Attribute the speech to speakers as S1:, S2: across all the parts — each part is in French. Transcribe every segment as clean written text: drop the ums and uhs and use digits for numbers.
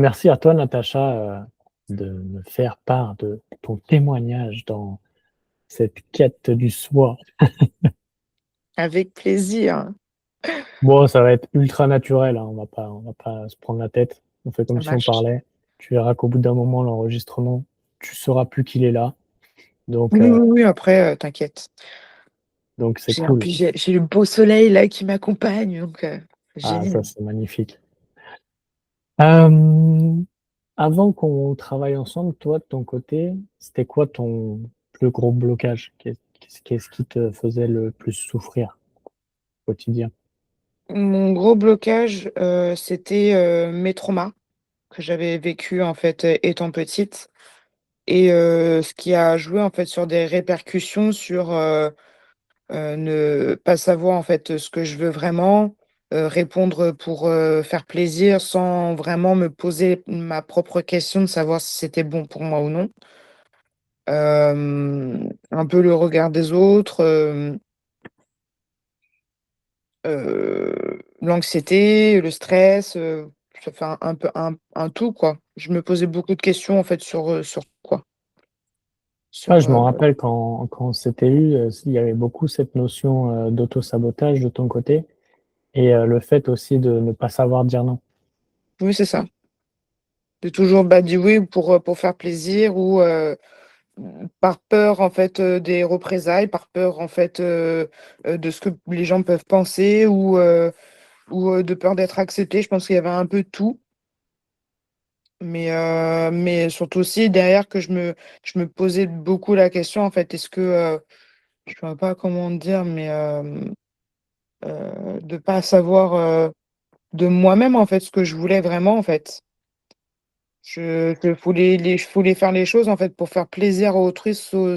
S1: Merci à toi, Natacha, de me faire part de ton témoignage dans cette quête du soi.
S2: Avec plaisir,
S1: Bon, ça va être ultra naturel, hein, on va pas se prendre la tête. On fait
S2: ça
S1: comme si on
S2: marche.
S1: parlait. Tu verras qu'au bout d'un moment, l'enregistrement, tu sauras plus qu'il est là. Donc,
S2: Oui, oui, oui, après, t'inquiète.
S1: donc c'est
S2: J'ai en
S1: cool.
S2: plus, j'ai le beau soleil là qui m'accompagne, donc
S1: Ah, ça,
S2: génial.
S1: c'est magnifique. Euh, Avant qu'on travaille ensemble, toi, de ton côté, c'était quoi ton plus gros blocage? Qu'est-ce qui te faisait le plus souffrir au quotidien?
S2: Mon gros blocage, c'était, mes traumas que j'avais vécu en fait, étant petite et ce qui a joué en fait sur des répercussions sur, ne pas savoir en fait, ce que je veux vraiment, répondre pour, faire plaisir sans vraiment me poser ma propre question de savoir si c'était bon pour moi ou non. Un peu le regard des autres, l'anxiété, le stress, ça fait un peu un tout, quoi. Je me posais beaucoup de questions, en fait, sur quoi?
S1: Ouais,
S2: Sur,
S1: je m'en rappelle quand on s'était eu, il y avait beaucoup cette notion, d'auto-sabotage de ton côté et le fait aussi de ne pas savoir dire non.
S2: oui, c'est ça. De toujours, bah, dire oui pour faire plaisir ou, par peur, en fait, des représailles, par peur, en fait, de ce que les gens peuvent penser ou de peur d'être accepté. Je pense qu'il y avait un peu de tout. Mais surtout aussi derrière que je me posais beaucoup la question en fait, est-ce que, je ne saurais pas comment dire, mais, de pas savoir, de moi-même en fait ce que je voulais vraiment en fait. Je voulais faire les choses en fait pour faire plaisir à autrui sans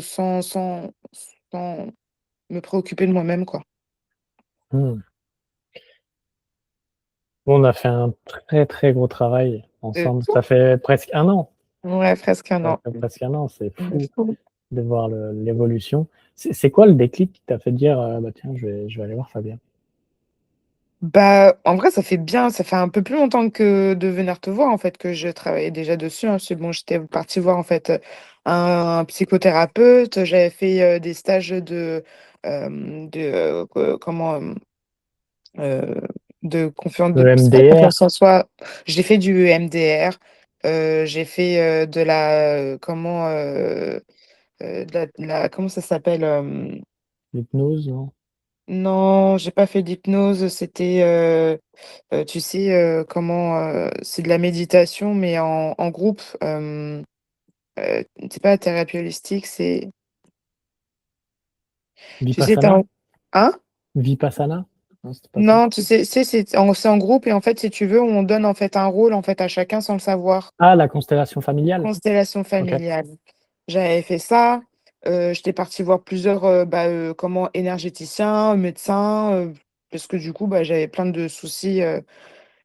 S2: me préoccuper de moi-même quoi.
S1: Mmh. Bon, on a fait un très, très gros travail
S2: De
S1: ensemble. Ça fait presque un an.
S2: Ouais, presque un
S1: Ça
S2: an.
S1: fait presque un an, c'est
S2: Mmh.
S1: fou de voir l'évolution. C'est quoi le déclic qui t'a fait dire, «Bah, tiens, je vais aller voir Fabien»?
S2: Bah, en vrai, ça fait un peu plus longtemps que de venir te voir, en fait, que je travaillais déjà dessus, hein. C'est bon, j'étais partie voir, en fait, un psychothérapeute. J'avais fait, des stages comment, heu, de
S1: EMDR,
S2: confiance en soi. J'ai fait du EMDR, j'ai fait, de la, de la comment ça s'appelle?
S1: l'hypnose, non?
S2: Non, j'ai pas fait d'hypnose, c'était, tu sais, c'est de la méditation, mais en groupe, c'est pas la thérapie holistique, c'est tu sais, tu
S1: Vipassana?
S2: hein?
S1: Vipassana? Non, c'était pas ça?
S2: Non, tu sais c'est en groupe et en fait, si tu veux, on donne, en fait, un rôle, en fait, à chacun sans le savoir.
S1: Ah, la constellation familiale?
S2: Constellation
S1: OK.
S2: familiale. J'avais fait ça, j'étais partie voir plusieurs, énergéticiens, médecins, parce que du coup, bah, j'avais plein de soucis,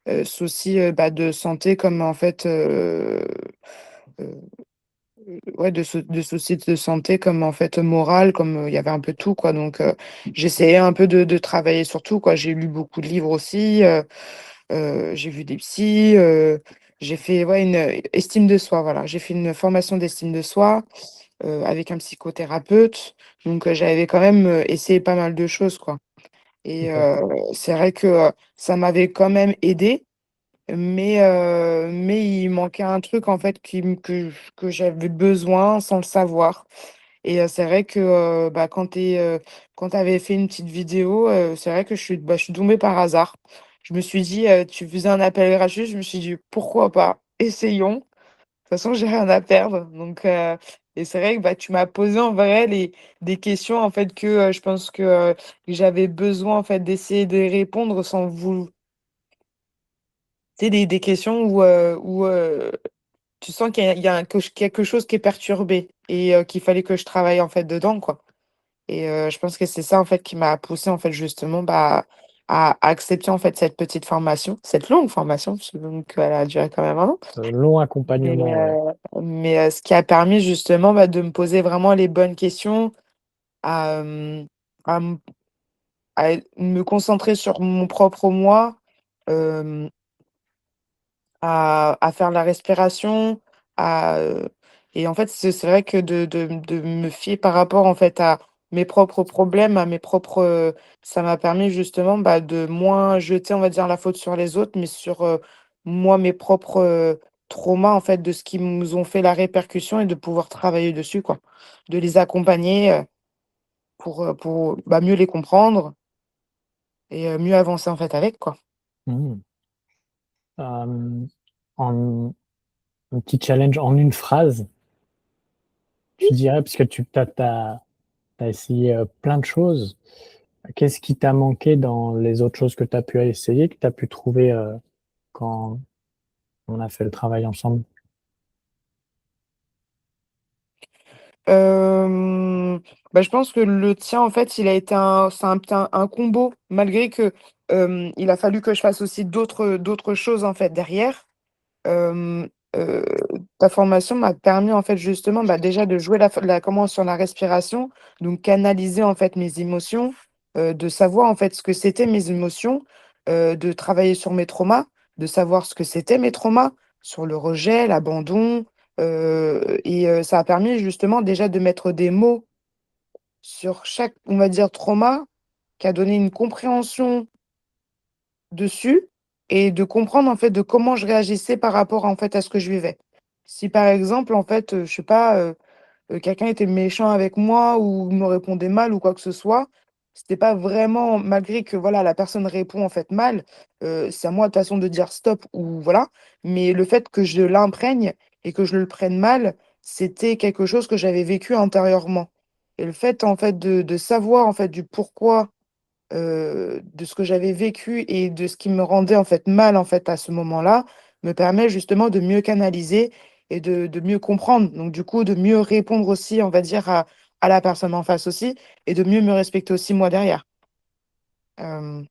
S2: bah, de santé comme en fait, heu, ouais, de soucis de santé comme en fait, moral, comme, il y avait un peu tout quoi donc j'essayais un peu de travailler sur tout quoi. J'ai lu beaucoup de livres aussi, j'ai vu des psys, j'ai fait ouais une, estime de soi voilà. J'ai fait une formation d'estime de soi, avec un psychothérapeute donc j'avais quand même, essayé pas mal de choses quoi et
S1: OK.
S2: c'est vrai que, ça m'avait quand même aidée. Mais il manquait un truc en fait qui m que j'avais besoin sans le savoir et c'est vrai que, bah, quand tu avais fait une petite vidéo, c'est vrai que je suis tombée par hasard. Je me suis dit, tu faisais un appel gratuit, je me suis dit: «Pourquoi pas? Essayons. De toute façon, j'ai rien à perdre», donc et c'est vrai que, bah, tu m'as posé en vrai des questions en fait que, je pense que j'avais besoin en fait d'essayer de répondre sans vou tu sais des questions où tu sens qu'il y a quelque chose qui est perturbé et qu'il fallait que je travaille, en fait, dedans, quoi et je pense que c'est ça, en fait, qui m'a poussée, en fait, justement, bah, à accepter, en fait, cette petite formation, cette longue formation, parce que donc elle a duré quand même un an.
S1: Long
S2: Mais
S1: accompagnement, ouais.
S2: ce qui a permis, justement, bah, de me poser vraiment les bonnes questions, à, à m à me concentrer sur mon propre moi, hem à faire la respiration, à, et en fait, c'est vrai que de me fier par rapport, en fait, à mes propres problèmes, à mes propres, ça m'a permis justement, bah, de moins jeter, on va dire, la faute sur les autres, mais sur, moi, mes propres, traumas, en fait, de ce qui nous ont fait la répercussion et de pouvoir travailler dessus, quoi. De les accompagner, pour, bah, mieux les comprendre et mieux avancer, en fait, avec, quoi.
S1: Mmh. En un petit challenge en une phrase, tu dirais, parce que tu as essayé, plein de choses. Qu'est-ce qui t'a manqué dans les autres choses que tu as pu essayer, que tu as pu trouver, quand on a fait le travail ensemble?
S2: Hem, Bah, je pense que le tien, en fait, il a été un combo malgré que, il a fallu que je fasse aussi d'autres choses, en fait, derrière. Hem, heu, Ta formation m'a permis, en fait, justement, bah, déjà de jouer sur la respiration, donc canaliser, en fait, mes émotions, de savoir, en fait, ce que c'était mes émotions, de travailler sur mes traumas, de savoir ce que c'était mes traumas, sur le rejet, l'abandon, ça a permis, justement, déjà de mettre des mots sur chaque, on va dire, trauma, qui a donné une compréhension dessus et de comprendre, en fait, de comment je réagissais par rapport, en fait, à ce que je vivais. Si par exemple, en fait, je sais pas, quelqu'un était méchant avec moi ou me répondait mal ou quoi que ce soit, c'était pas vraiment, malgré que voilà, la personne répond en fait mal, c'est à moi de toute façon de dire stop ou voilà, mais le fait que je l'imprègne et que je le prenne mal, c'était quelque chose que j'avais vécu intérieurement et le fait, en fait, de savoir, en fait, du pourquoi, de ce que j'avais vécu et de ce qui me rendait, en fait, mal, en fait, à ce moment-là, me permet justement de mieux canaliser et de mieux comprendre. Donc du coup, de mieux répondre aussi, on va dire, à la personne en face aussi et de mieux me respecter aussi moi derrière. Hem,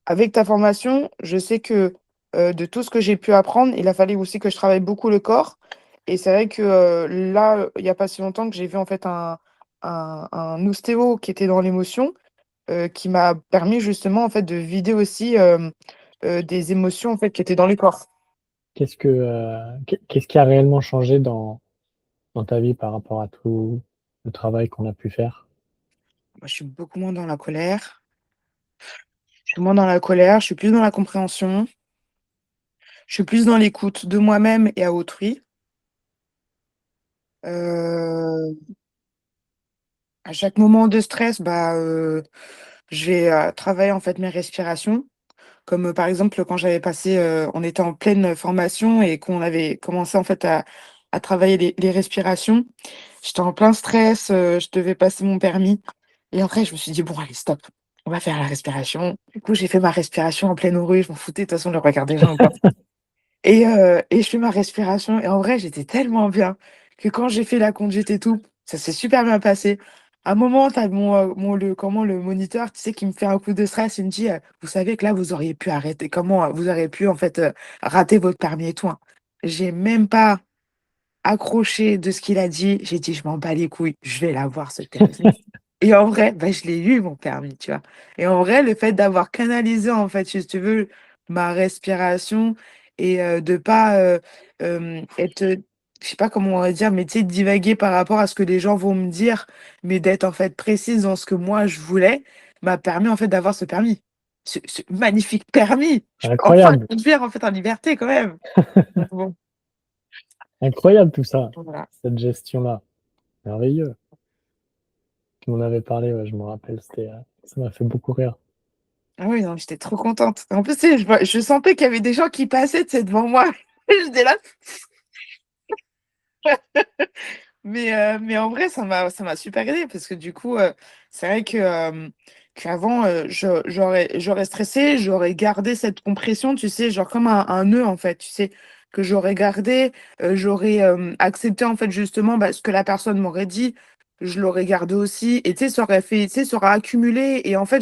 S2: Avec ta formation, je sais que, de tout ce que j'ai pu apprendre, il a fallu aussi que je travaille beaucoup le corps et c'est vrai que, là, il y a pas si longtemps que j'ai vu, en fait, un ostéo qui était dans l'émotion, qui m'a permis justement, en fait, de vider aussi, des émotions, en fait, qui étaient dans le corps.
S1: Qu'est-ce qui a réellement changé dans ta vie par rapport à tout le travail qu'on a pu faire?
S2: Moi, je suis beaucoup moins dans la colère. Je suis moins dans la colère, je suis plus dans la compréhension, je suis plus dans l'écoute de moi-même et à autrui. Heu, à chaque moment de stress, bah, je vais, travailler, en fait, mes respirations. Comme, par exemple, quand j'avais passé, on était en pleine formation et qu'on avait commencé, en fait, à travailler les respirations. J'étais en plein stress, je devais passer mon permis et après je me suis dit: «Bon allez stop, on va faire la respiration». Du coup, j'ai fait ma respiration en pleine rue, je m'en foutais de toute façon le regard des gens ou pas et je fais ma respiration et en vrai, j'étais tellement bien que quand j'ai fait la conduite et tout, ça s'est super bien passé. À un moment, tu as le moniteur, tu sais, qui me fait un coup de stress, il me dit: «Vous savez que là, vous auriez pu arrêter comment, vous auriez pu en fait, rater votre permis et tout, hein». J'ai même pas accroché de ce qu'il a dit, j'ai dit: «Je m'en bats les couilles, je vais l'avoir ce permis». Et en vrai, bah, je l'ai eu mon permis, tu vois? Et en vrai, le fait d'avoir canalisé, en fait, si tu veux, ma respiration et de pas, être, je sais pas comment on va dire, mais tu sais, divaguer par rapport à ce que les gens vont me dire, mais d'être, en fait, précise dans ce que moi je voulais, m'a permis, en fait, d'avoir ce permis. Ce magnifique permis! Je peux enfin
S1: Incroyable,
S2: conduire, en fait, en liberté quand même. Donc bon,
S1: incroyable tout ça,
S2: voilà.
S1: cette gestion-là, merveilleux. Tu m'en avais parlé, ouais, je me rappelle, ça m'a fait beaucoup rire.
S2: Ah oui, non, j'étais trop contente. En plus, tu sais, je sentais qu'il y avait des gens qui passaient, tu sais, devant moi. J'étais là. Mais en vrai, ça m'a super aidée parce que du coup, c'est vrai que, qu'avant, j'aurais stressé, j'aurais gardé cette compression, tu sais, genre comme un nœud, en fait, tu sais? Que j'aurais gardé, j'aurais, accepté, en fait, justement, bah, ce que la personne m'aurait dit, je l'aurais gardé aussi et tu sais, ça aurait accumulé et en fait,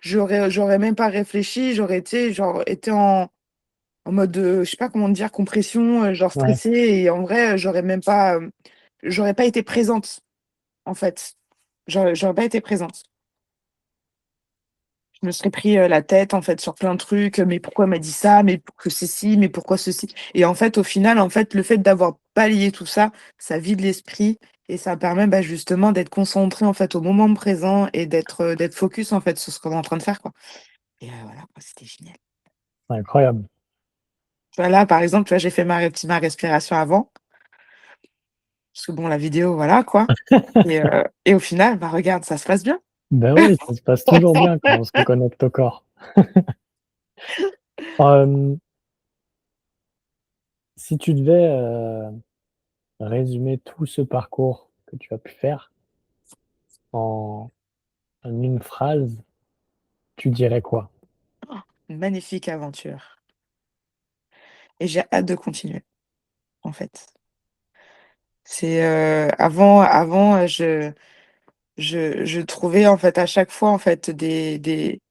S2: j'aurais même pas réfléchi, j'aurais été genre été en mode, je sais pas comment dire, compression, genre
S1: Ouais,
S2: stressée et en vrai, j'aurais pas été présente, en fait. J'aurais pas été présente. Je me serais pris, la tête, en fait, sur plein de trucs, mais pourquoi elle m'a dit ça? Mais pour que ceci, mais pourquoi ceci? Et en fait, au final, en fait, le fait d'avoir balayé tout ça, ça vide l'esprit et ça permet, bah, justement d'être concentré, en fait, au moment présent et d'être focus, en fait, sur ce qu'on est en train de faire, quoi. Et voilà, quoi, c'était génial.
S1: C'est incroyable.
S2: Tu vois, là, par exemple, tu vois, j'ai fait ma respiration avant, parce que bon, la vidéo, voilà, quoi. Et au final, bah, regarde, ça se passe bien.
S1: Ben oui, ça se passe toujours bien quand on se reconnecte au corps. Hem, Si tu devais, résumer tout ce parcours que tu as pu faire en une phrase, tu dirais quoi?
S2: Une magnifique aventure et j'ai hâte de continuer, en fait. C'est, avant, je trouvais, en fait, à chaque fois, en fait, des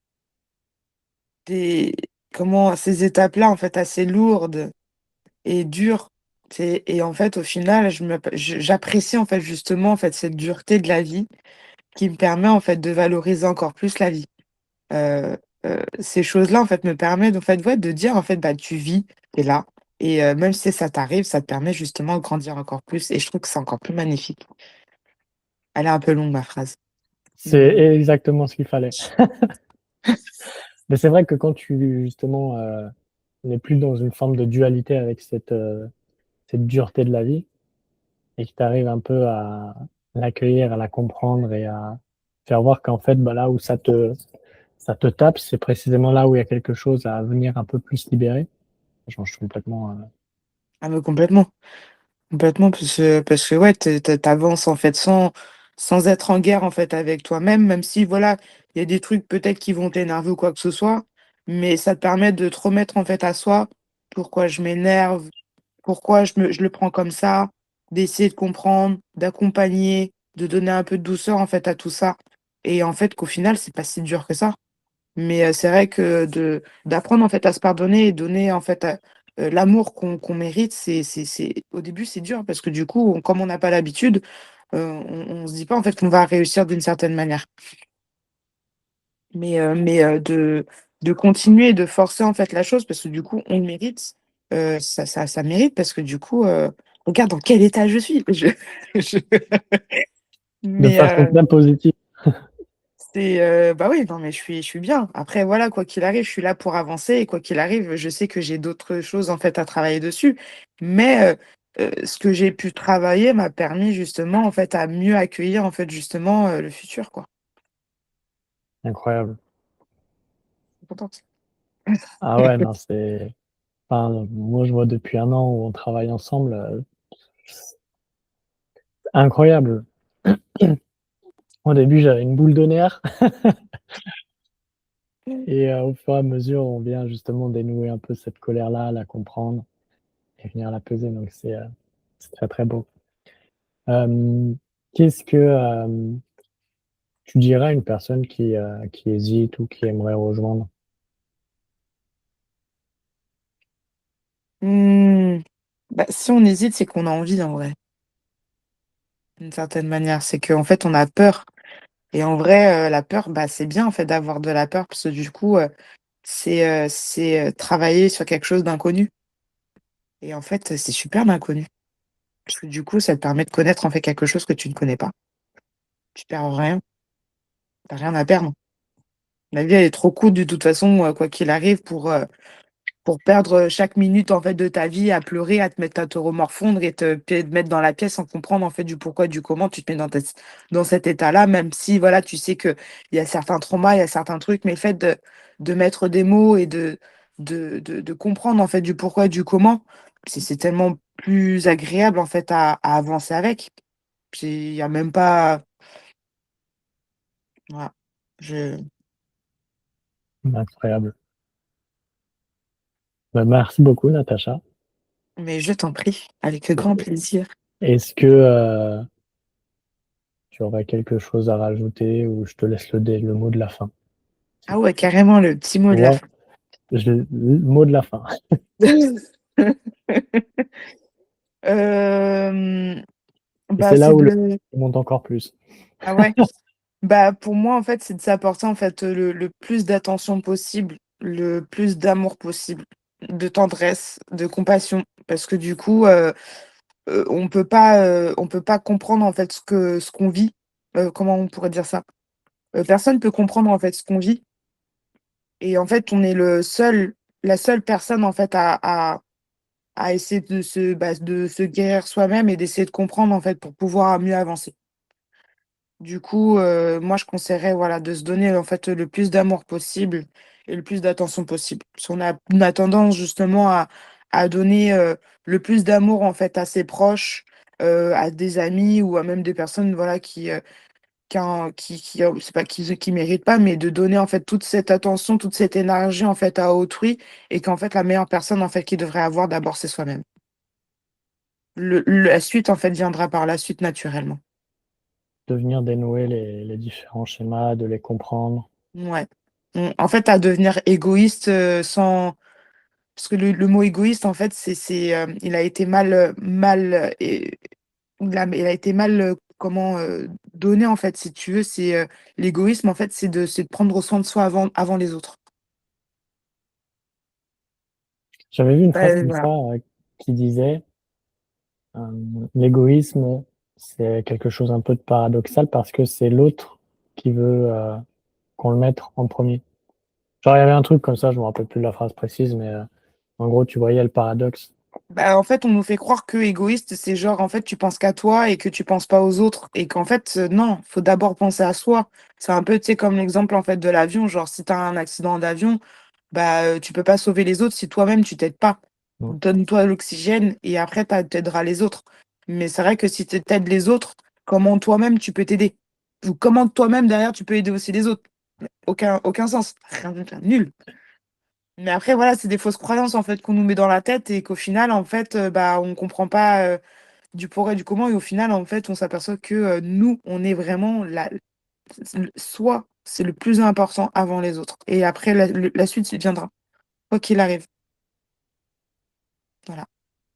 S2: comment ces étapes-là, en fait, assez lourdes et dures. C'est et en fait, au final, j'apprécie, en fait, justement, en fait, cette dureté de la vie qui me permet, en fait, de valoriser encore plus la vie. Heu ces choses-là, en fait, me permettent, en fait, ouais, de dire, en fait, bah, tu vis, tu es là et même si ça t'arrive, ça te permet justement de grandir encore plus et je trouve que c'est encore plus magnifique. Elle est un peu longue ma phrase,
S1: C'est
S2: mais
S1: exactement ce qu'il fallait. Mais c'est vrai que quand tu justement, n'es plus dans une forme de dualité avec cette dureté de la vie et que tu arrives un peu à l'accueillir, à la comprendre et à faire voir qu'en fait, bah, là où ça te tape, c'est précisément là où il y a quelque chose à venir un peu plus libérer. Ça change complètement,
S2: ah mais complètement, complètement parce que ouais, tu en fait sans être en guerre, en fait, avec toi-même, même si voilà, il y a des trucs peut-être qui vont t'énerver ou quoi que ce soit, mais ça te permet de te remettre, en fait, à soi. Pourquoi je m'énerve? Pourquoi je le prends comme ça? D'essayer de comprendre, d'accompagner, de donner un peu de douceur, en fait, à tout ça et en fait, qu'au final, c'est pas si dur que ça. Mais c'est vrai que de d'apprendre, en fait, à se pardonner et donner, en fait, l'amour qu'on mérite, c'est au début, c'est dur parce que du coup, comme on n'a pas l'habitude, on se dit pas, en fait, qu'on va réussir d'une certaine manière. Mais de continuer, de forcer, en fait, la chose parce que du coup, on le mérite, ça mérite parce que du coup, regarde dans quel état je suis. Je
S1: de
S2: mais
S1: façon bien positive.
S2: c'est, bah, oui, non, mais je suis bien. Après voilà, quoi qu'il arrive, je suis là pour avancer et quoi qu'il arrive, je sais que j'ai d'autres choses, en fait, à travailler dessus. Mais ce que j'ai pu travailler m'a permis justement, en fait, à mieux accueillir, en fait, justement, le futur, quoi.
S1: Incroyable.
S2: Je suis contente.
S1: Ah ouais, non, c'est enfin, moi, je vois depuis 1 an où on travaille ensemble, incroyable. Au début, j'avais une boule de nerfs et au fur et à mesure, on vient justement dénouer un peu cette colère-là, la comprendre et venir l'apaiser, donc c'est très, très beau. Qu'est-ce que, tu dirais à une personne qui hésite ou qui aimerait rejoindre?
S2: Mmh, bah, si on hésite, c'est qu'on a envie en vrai, d'une certaine manière. C'est qu'en fait, on a peur et en vrai, la peur, bah, c'est bien en fait d'avoir de la peur parce que du coup, travailler sur quelque chose d'inconnu et en fait, c'est super l'inconnu. Parce que du coup, ça te permet de connaître en fait quelque chose que tu ne connais pas. Tu perds rien, tu rien à perdre. La vie, elle est trop courte de toute façon, quoi qu'il arrive pour perdre, chaque minute, en fait, de ta vie à pleurer, à te remorfondre et te mettre dans la pièce sans comprendre, en fait, du pourquoi, du comment. Tu te mets dans cet état-là, même si, voilà, tu sais qu'il y a certains traumas, il y a certains trucs, mais le fait de mettre des mots et de comprendre, en fait, du pourquoi, du comment, c'est tellement plus agréable, en fait, à avancer avec. Puis il y a même pas voilà, je
S1: Incroyable. Bah, merci beaucoup Natacha.
S2: mais je t'en prie, avec grand plaisir.
S1: Est-ce que, tu aurais quelque chose à rajouter ou je te laisse le mot de la fin?
S2: Ah ouais, carrément, le petit mot de la
S1: Ouais,
S2: fin.
S1: le mot de la fin.
S2: Hem,
S1: Et
S2: bah,
S1: c'est là
S2: c'est
S1: où le
S2: de
S1: monte encore plus.
S2: ah ouais? Bah, pour moi, en fait, c'est de s'apporter, en fait, le plus d'attention possible, le plus d'amour possible, de tendresse, de compassion. Parce que du coup, on peut pas comprendre, en fait, ce qu'on vit. Comment on pourrait dire ça? Personne peut comprendre, en fait, ce qu'on vit et en fait, on est le seul la seule personne, en fait, à essayer de se guérir soi-même et d'essayer de comprendre, en fait, pour pouvoir mieux avancer. Du coup, moi, je conseillerais, voilà, de se donner, en fait, le plus d'amour possible et le plus d'attention possible. Si on a tendance justement à donner, le plus d'amour, en fait, à ses proches, à des amis ou à même des personnes, voilà, c'est pas qui méritent pas, mais de donner, en fait, toute cette attention, toute cette énergie, en fait, à autrui et qu'en fait, la meilleure personne, en fait, qu'il devrait avoir d'abord, c'est soi-même. La suite, en fait, viendra par la suite naturellement.
S1: De venir dénouer les différents schémas, de les comprendre.
S2: Ouais. En fait, à devenir égoïste, sans parce que le mot égoïste, en fait, il a été il a été mal, donné, en fait, si tu veux. L'égoïsme, en fait, c'est de prendre soin de soi avant les autres.
S1: J'avais vu une phrase comme ça,
S2: Voilà.
S1: qui disait, l'égoïsme, c'est quelque chose un peu de paradoxal parce que c'est l'autre qui veut, qu'on le mette en premier. Genre, il y avait un truc comme ça, je me rappelle plus de la phrase précise, mais, en gros, tu voyais le paradoxe.
S2: Bah, en fait, on nous fait croire que égoïste, c'est genre, en fait, tu penses qu'à toi et que tu penses pas aux autres. Et qu'en fait, non, faut d'abord penser à soi. C'est un peu, tu sais, comme l'exemple, en fait, de l'avion. Genre, si tu as un accident d'avion, bah, tu peux pas sauver les autres si toi-même, tu t'aides pas.
S1: Mm.
S2: Donne-toi l'oxygène et après, t'aideras les autres. Mais c'est vrai que si tu aides les autres, comment toi-même, tu peux t'aider? Ou comment toi-même, derrière, tu peux aider aussi les autres? Aucun sens. Rien, nul. Mais après, voilà, c'est des fausses croyances en fait qu'on nous met dans la tête et qu'au final, en fait, bah, on comprend pas du pour et du comment. Et au final, en fait, on s'aperçoit que nous, on est vraiment soi, c'est le plus important avant les autres. Et après, la suite viendra, quoi qu'il arrive. Voilà.